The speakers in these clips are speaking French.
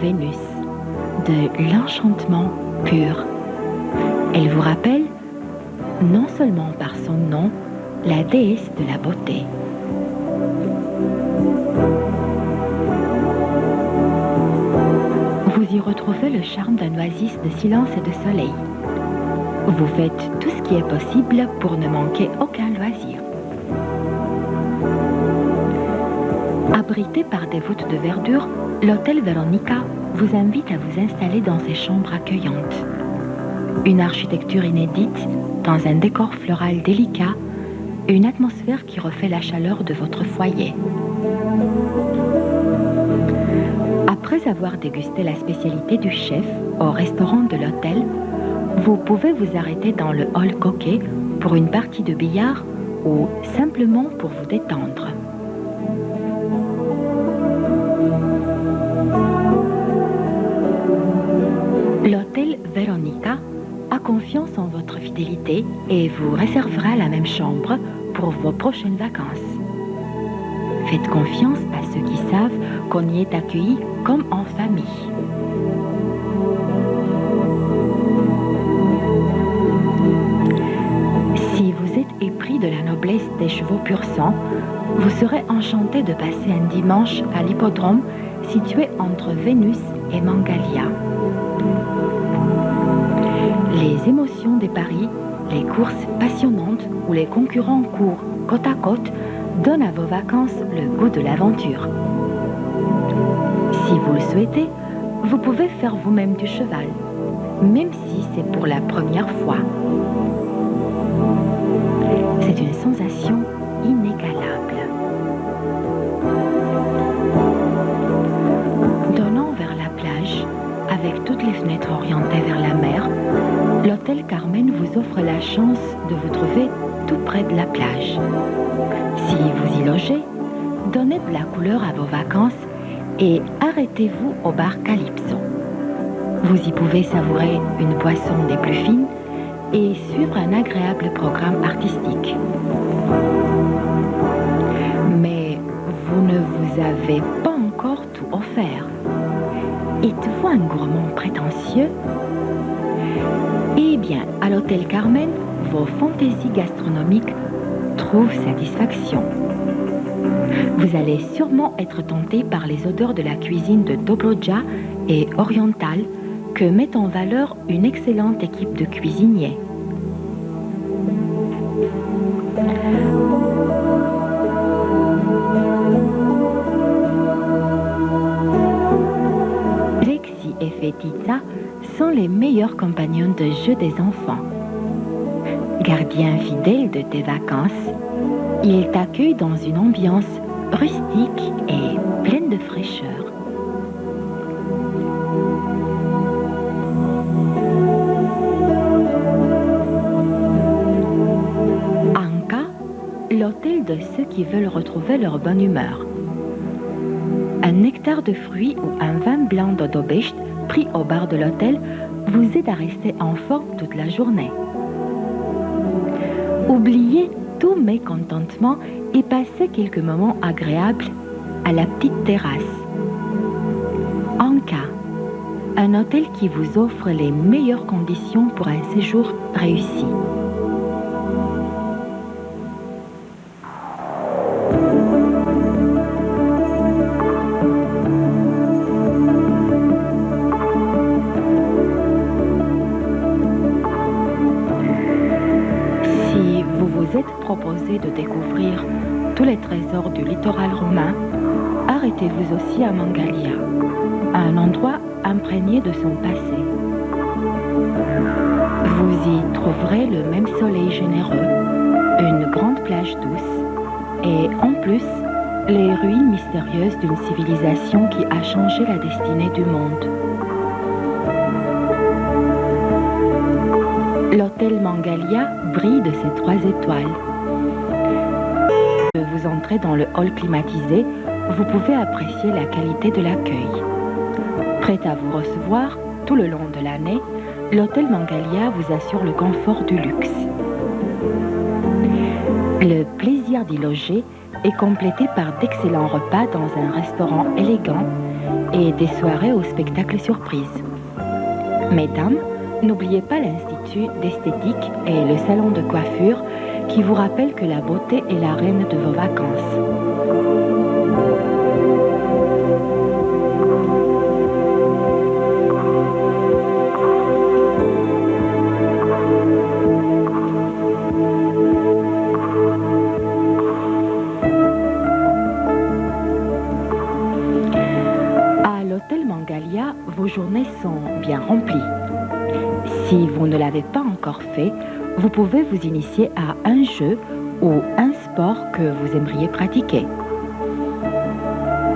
Vénus, de l'enchantement pur. Elle vous rappelle, non seulement par son nom, la déesse de la beauté. Vous y retrouvez le charme d'un oasis de silence et de soleil. Vous faites tout ce qui est possible pour ne manquer aucun loisir. Abrité par des voûtes de verdure, l'hôtel Veronica vous invite à vous installer dans ses chambres accueillantes. Une architecture inédite, dans un décor floral délicat, une atmosphère qui refait la chaleur de votre foyer. Après avoir dégusté la spécialité du chef au restaurant de l'hôtel, vous pouvez vous arrêter dans le hall coquet pour une partie de billard ou simplement pour vous détendre. L'hôtel Veronica a confiance en votre fidélité et vous réservera la même chambre pour vos prochaines vacances. Faites confiance à ceux qui savent qu'on y est accueilli comme en famille. Si vous êtes épris de la noblesse des chevaux pur sang, vous serez enchanté de passer un dimanche à l'hippodrome situé entre Vénus et Mangalia. Les émotions des paris, les courses passionnantes ou les concurrents courent côte à côte donnent à vos vacances le goût de l'aventure. Si vous le souhaitez, vous pouvez faire vous-même du cheval, même si c'est pour la première fois. C'est une sensation inégalable. Donnant vers la plage, avec toutes les fenêtres orientées vers la mer, l'hôtel Carmen vous offre la chance de vous trouver tout près de la plage. Si vous y logez, donnez de la couleur à vos vacances et arrêtez-vous au bar Calypso. Vous y pouvez savourer une boisson des plus fines et suivre un agréable programme artistique. Mais vous ne vous avez pas encore tout offert. Êtes-vous un gourmand prétentieux? Eh bien, à l'hôtel Carmen, vos fantaisies gastronomiques trouvent satisfaction. Vous allez sûrement être tenté par les odeurs de la cuisine de Dobroja et orientale que met en valeur une excellente équipe de cuisiniers. Lexi et Fetita sont les meilleurs compagnons de jeu des enfants. Gardien fidèle de tes vacances, ils t'accueillent dans une ambiance rustique et pleine de fraîcheur. Anka, l'hôtel de ceux qui veulent retrouver leur bonne humeur. Un nectar de fruits ou un vin blanc d'Odobest pris au bar de l'hôtel vous aide à rester en forme toute la journée. Oubliez tout mécontentement et passez quelques moments agréables à la petite terrasse. Anka, un hôtel qui vous offre les meilleures conditions pour un séjour réussi. Proposé de découvrir tous les trésors du littoral roumain, arrêtez-vous aussi à Mangalia, un endroit imprégné de son passé. Vous y trouverez le même soleil généreux, une grande plage douce et en plus les ruines mystérieuses d'une civilisation qui a changé la destinée du monde. L'hôtel Mangalia brille de ses 3 étoiles. Vous entrez dans le hall climatisé, vous pouvez apprécier la qualité de l'accueil. Prêt à vous recevoir tout le long de l'année, l'hôtel Mangalia vous assure le confort du luxe. Le plaisir d'y loger est complété par d'excellents repas dans un restaurant élégant et des soirées au spectacle surprise. Mesdames, n'oubliez pas l'Institut d'esthétique et le salon de coiffure qui vous rappellent que la beauté est la reine de vos vacances. Vos journées sont bien remplies. Si vous ne l'avez pas encore fait, vous pouvez vous initier à un jeu ou un sport que vous aimeriez pratiquer.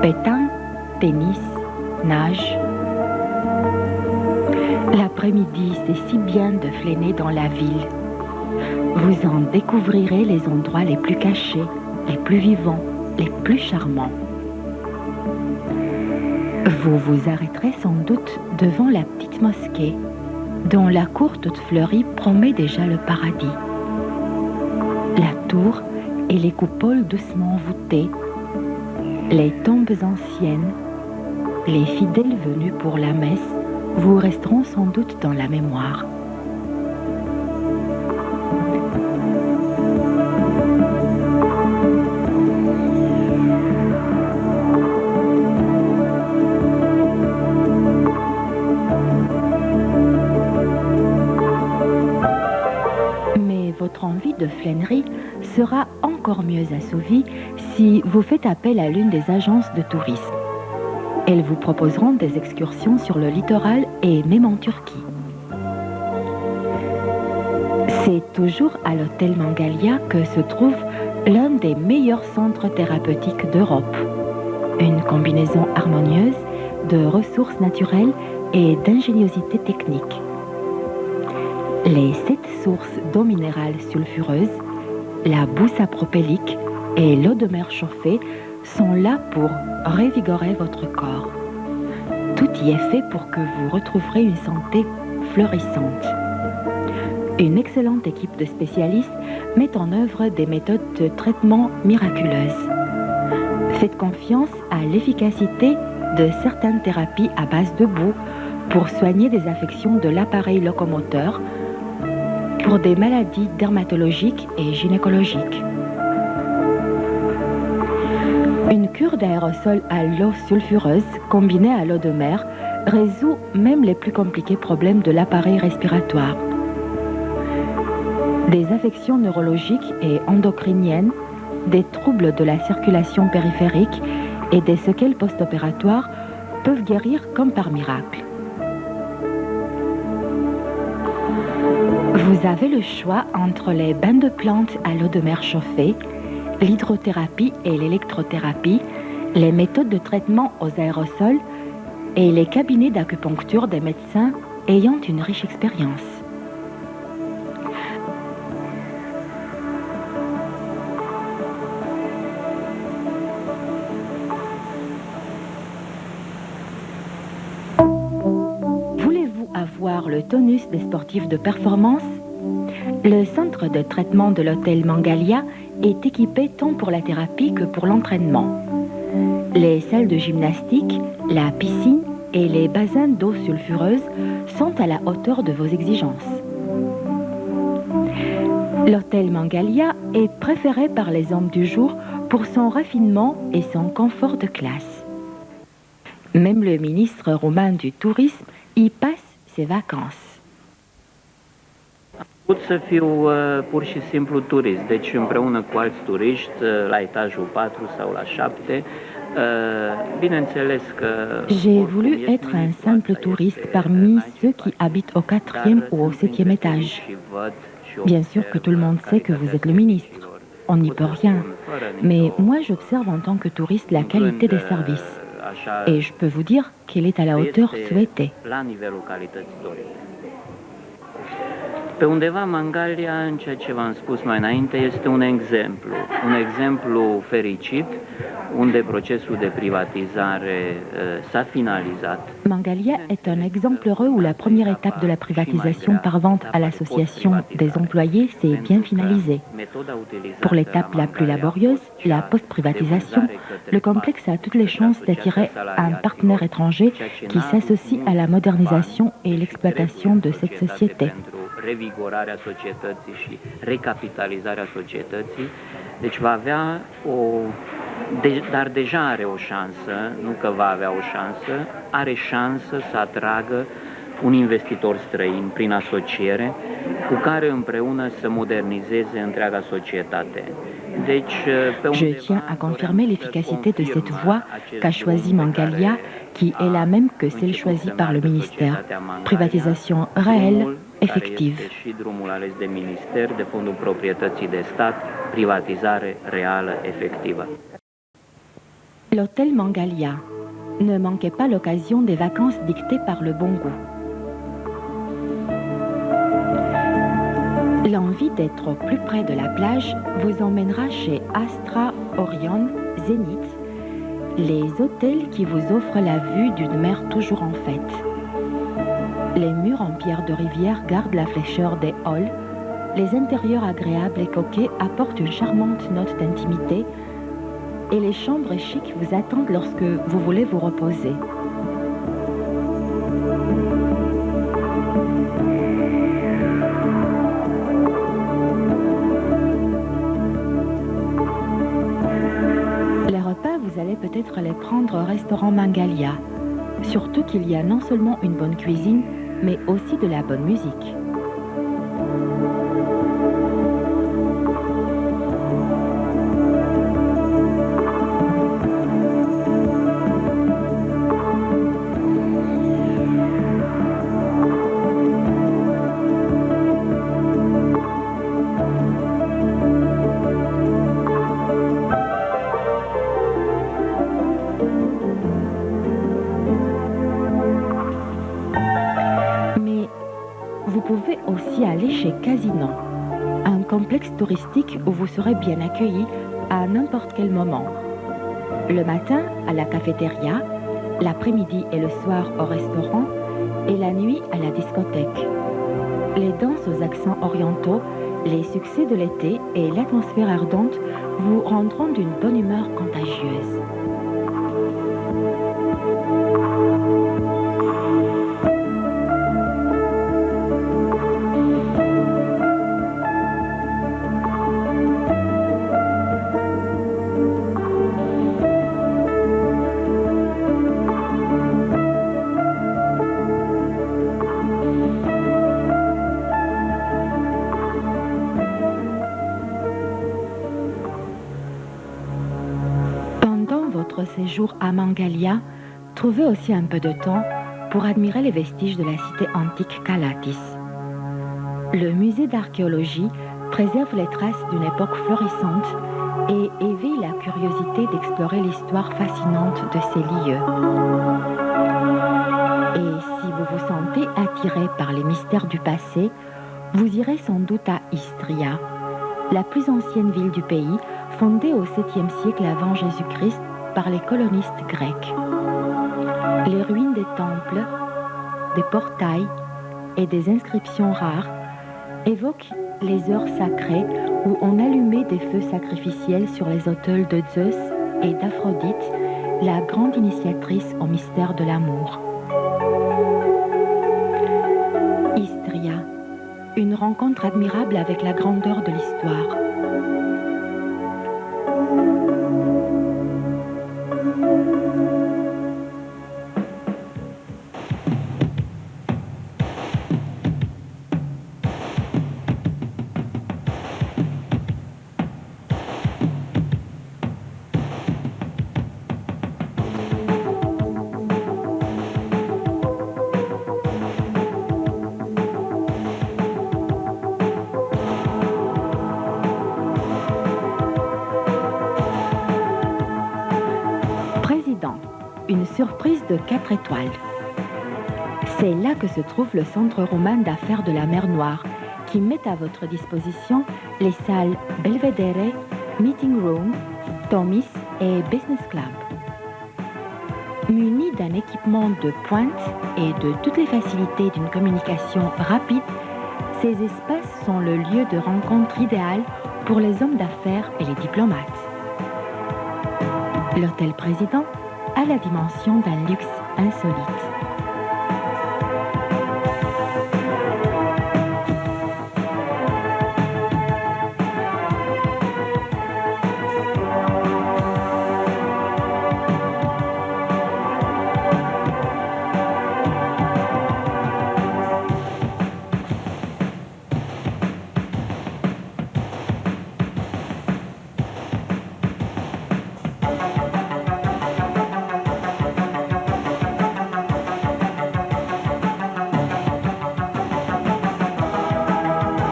Pétanque, tennis, nage. L'après-midi, c'est si bien de flâner dans la ville. Vous en découvrirez les endroits les plus cachés, les plus vivants, les plus charmants. Vous vous arrêterez sans doute devant la petite mosquée, dont la cour toute fleurie promet déjà le paradis. La tour et les coupoles doucement voûtées, les tombes anciennes, les fidèles venus pour la messe vous resteront sans doute dans la mémoire. Votre envie de flânerie sera encore mieux assouvie si vous faites appel à l'une des agences de tourisme. Elles vous proposeront des excursions sur le littoral et même en Turquie. C'est toujours à l'hôtel Mangalia que se trouve l'un des meilleurs centres thérapeutiques d'Europe. Une combinaison harmonieuse de ressources naturelles et d'ingéniosité technique. Les 7 sources d'eau minérale sulfureuse, la boue sapropélique et l'eau de mer chauffée sont là pour revigorer votre corps. Tout y est fait pour que vous retrouverez une santé florissante. Une excellente équipe de spécialistes met en œuvre des méthodes de traitement miraculeuses. Faites confiance à l'efficacité de certaines thérapies à base de boue pour soigner des affections de l'appareil locomoteur, pour des maladies dermatologiques et gynécologiques. Une cure d'aérosol à l'eau sulfureuse combinée à l'eau de mer résout même les plus compliqués problèmes de l'appareil respiratoire. Des affections neurologiques et endocriniennes, des troubles de la circulation périphérique et des séquelles post-opératoires peuvent guérir comme par miracle. Vous avez le choix entre les bains de plantes à l'eau de mer chauffée, l'hydrothérapie et l'électrothérapie, les méthodes de traitement aux aérosols et les cabinets d'acupuncture des médecins ayant une riche expérience. Voulez-vous avoir le tonus des sportifs de performance? Le centre de traitement de l'hôtel Mangalia est équipé tant pour la thérapie que pour l'entraînement. Les salles de gymnastique, la piscine et les bassins d'eau sulfureuse sont à la hauteur de vos exigences. L'hôtel Mangalia est préféré par les hommes du jour pour son raffinement et son confort de classe. Même le ministre roumain du tourisme y passe ses vacances. Pot să fiu pur și simplu turist, deci împreună cu alți turiști la etajul 4 sau la 7. Bineînțeles că J'ai voulu être un simple touriste parmi ceux qui habitent au 4e ou au 7e étage. Bien sûr que tout le monde sait que vous êtes le ministre. On n'y peut rien. Mais moi, j'observe en tant que touriste la qualité des services. Et je peux vous dire qu'elle est à la hauteur souhaitée. Pe undeva Mangalia, în ceea ce v-am spus mai înainte, este un exemplu fericit, unde procesul de privatizare s-a finalizat. Mangalia est un exemple heureux où la première étape de la privatisation par vente à l'association des employés s'est bien finalisée. Pour l'étape la plus laborieuse, la post-privatisation, le complexe a toutes les chances d'attirer un partenaire étranger qui s'associe à la modernisation et l'exploitation de cette société. Revigorarea societății și recapitalizarea societății. Deci va avea dar deja are o șansă, nu că va avea o șansă, are șansă să atragă un investitor străin prin asociere cu care împreună să modernizeze întreaga societate. Je tiens à confirmer l'efficacité de cette voie qu'a choisie Mangalia, qui est la même que celle choisie par le ministère. Privatisation réelle, effective. Și drumul ales de minister, de Fondul Proprietății de Stat, privatizare reală, efectivă. L'hôtel Mangalia. Ne manquez pas l'occasion des vacances dictées par le bon goût. L'envie d'être plus près de la plage vous emmènera chez Astra Orion Zénith, les hôtels qui vous offrent la vue d'une mer toujours en fête. Les murs en pierre de rivière gardent la fraîcheur des halls, les intérieurs agréables et coquets apportent une charmante note d'intimité et les chambres chics vous attendent lorsque vous voulez vous reposer. Vous allez peut-être les prendre au restaurant Mangalia. Surtout qu'il y a non seulement une bonne cuisine, mais aussi de la bonne musique. Vous pouvez aussi aller chez Casino, un complexe touristique où vous serez bien accueillis à n'importe quel moment. Le matin à la cafétéria, l'après-midi et le soir au restaurant et la nuit à la discothèque. Les danses aux accents orientaux, les succès de l'été et l'atmosphère ardente vous rendront d'une bonne humeur contagieuse. Votre séjour à Mangalia, trouvez aussi un peu de temps pour admirer les vestiges de la cité antique Calatis. Le musée d'archéologie préserve les traces d'une époque florissante et éveille la curiosité d'explorer l'histoire fascinante de ces lieux. Et si vous vous sentez attiré par les mystères du passé, vous irez sans doute à Istria, la plus ancienne ville du pays, fondée au 7e siècle avant Jésus-Christ par les colonistes grecs. Les ruines des temples, des portails et des inscriptions rares évoquent les heures sacrées où on allumait des feux sacrificiels sur les autels de Zeus et d'Aphrodite, la grande initiatrice au mystère de l'amour. Istria, une rencontre admirable avec la grandeur de l'histoire. Une surprise de 4 étoiles. C'est là que se trouve le centre romain d'affaires de la mer Noire, qui met à votre disposition les salles Belvedere, Meeting Room, Tommy's et Business Club. Munis d'un équipement de pointe et de toutes les facilités d'une communication rapide, ces espaces sont le lieu de rencontre idéal pour les hommes d'affaires et les diplomates. L'Hôtel Président a la dimension d'un luxe insolite.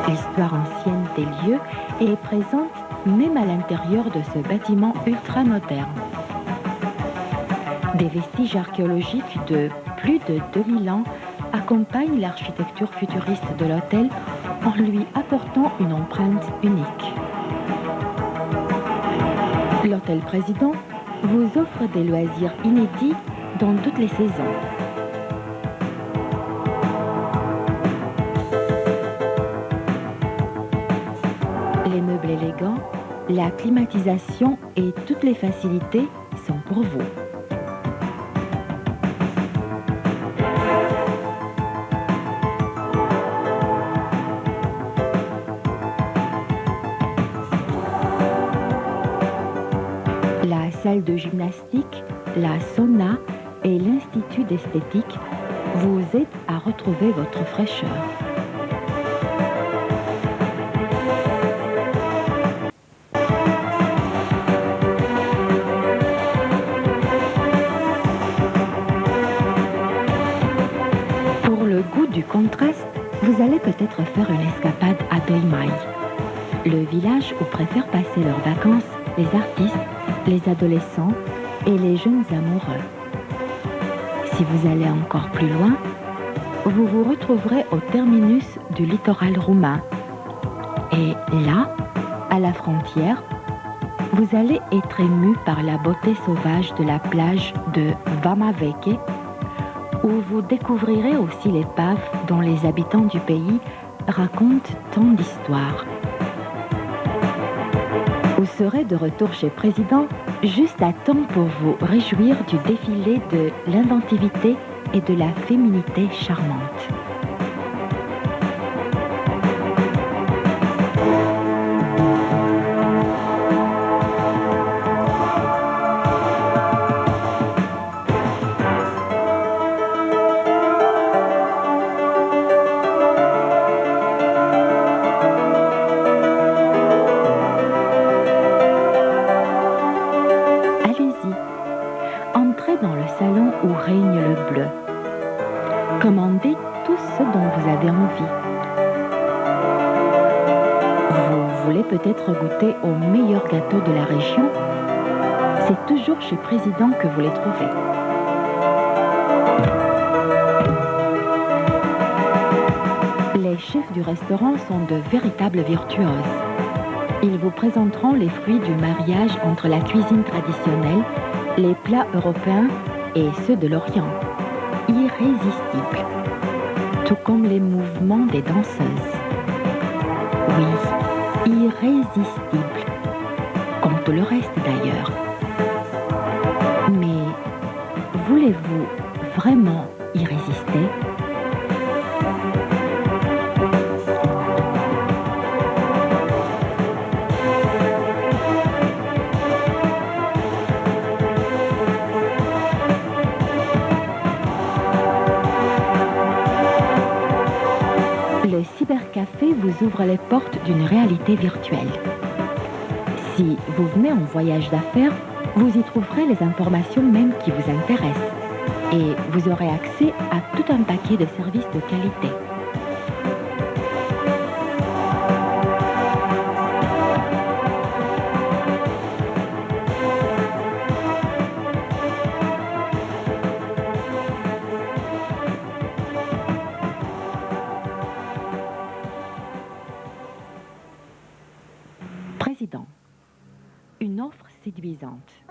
L'histoire ancienne des lieux est présente même à l'intérieur de ce bâtiment ultra-moderne. Des vestiges archéologiques de plus de 2000 ans accompagnent l'architecture futuriste de l'hôtel en lui apportant une empreinte unique. L'Hôtel Président vous offre des loisirs inédits dans toutes les saisons. Les meubles élégants, la climatisation et toutes les facilités sont pour vous. La salle de gymnastique, la sauna et l'institut d'esthétique vous aident à retrouver votre fraîcheur. Pour le goût du contraste, vous allez peut-être faire une escapade à Doi Mai, le village où préfèrent passer leurs vacances les artistes, les adolescents et les jeunes amoureux. Si vous allez encore plus loin, vous vous retrouverez au terminus du littoral roumain. Et là, à la frontière, vous allez être ému par la beauté sauvage de la plage de Vama Veche, où vous découvrirez aussi l'épave dont les habitants du pays racontent tant d'histoires. Vous serez de retour chez Président juste à temps pour vous réjouir du défilé de l'inventivité et de la féminité charmante. Dans le salon où règne le bleu. Commandez tout ce dont vous avez envie. Vous voulez peut-être goûter aux meilleurs gâteaux de la région? C'est toujours chez Président que vous les trouvez. Les chefs du restaurant sont de véritables virtuoses. Ils vous présenteront les fruits du mariage entre la cuisine traditionnelle, les plats européens et ceux de l'Orient. Irrésistibles. Tout comme les mouvements des danseuses. Oui, irrésistibles. Comme tout le reste d'ailleurs. Mais voulez-vous vraiment y résister ? Le cybercafé vous ouvre les portes d'une réalité virtuelle. Si vous venez en voyage d'affaires, vous y trouverez les informations même qui vous intéressent et vous aurez accès à tout un paquet de services de qualité. Une offre séduisante.